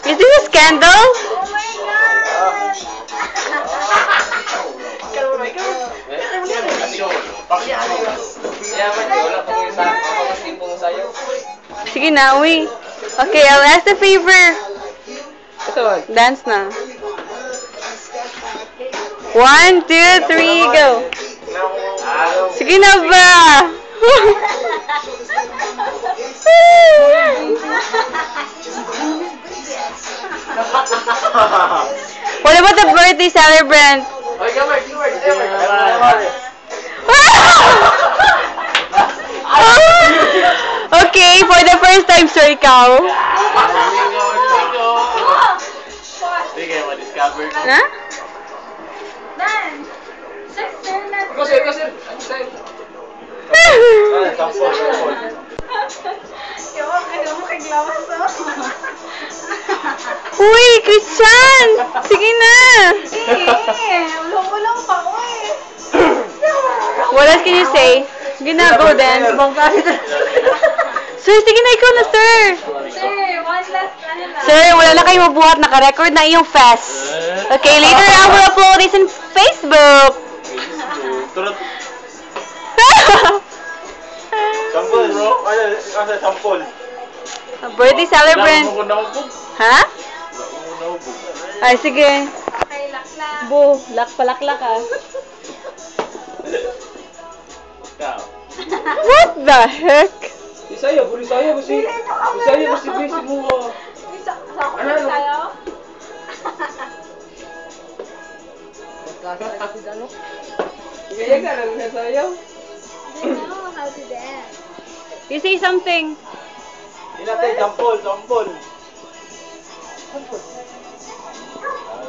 Is this a scandal? Oh my God! Sige na, uwi. Okay, I'll ask the favor. Dance na. 1, 2, 3, go. Sige na ba? What about the birthday celebrant? Okay, for the first time, sir, ikaw. Sige, ma-discover ko. Ha? Dan! Sir, let's Go, sir. Ano sa'yo? Ano mo kay Glawas, oh? Uy, Christian! Sige na! Ulong-ulong pa, uy! What else can you say? Sige na, go then. Sir, sige na, ikaw na, sir! Sir, one last, ano lang. Sir, wala na kayo mabuhat. Naka-record na iyong fest. Okay, later I will upload this in Facebook. Turot. Sampol, bro. Ano, sampol. Birthday celebrant. Wala ko naubog. Ha? Wala ko naubog. Ay, sige. Okay, lakla. Bu, lak-palaklak ah. Ikaw. What the heck? Isaya, Isaya mo si Bisi mo. Sako na tayo? Kaya ka lang nasayaw. They know how to dance. You say something. Inatay, sampol.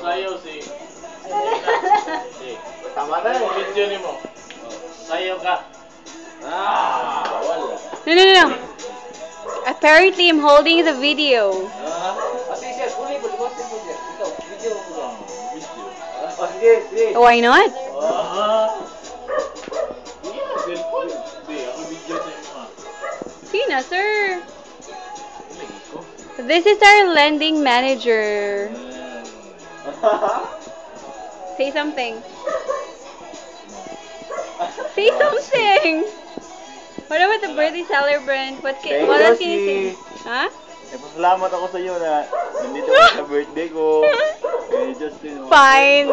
Sayaw si... Tama na yung video ni mo. Sayaw ka. Wala. No. Apparently, I'm holding the video. Sige, video mo lang. Sige. Why not? Cellphone. Hindi, ako video sa inyo Sige na, sir. This is our lending manager. Say something. Say something. What about the birthday celebrant? What else can you say? Ha? Salamat ako sa iyo na nandito ka sa birthday ko. Justin. Fine.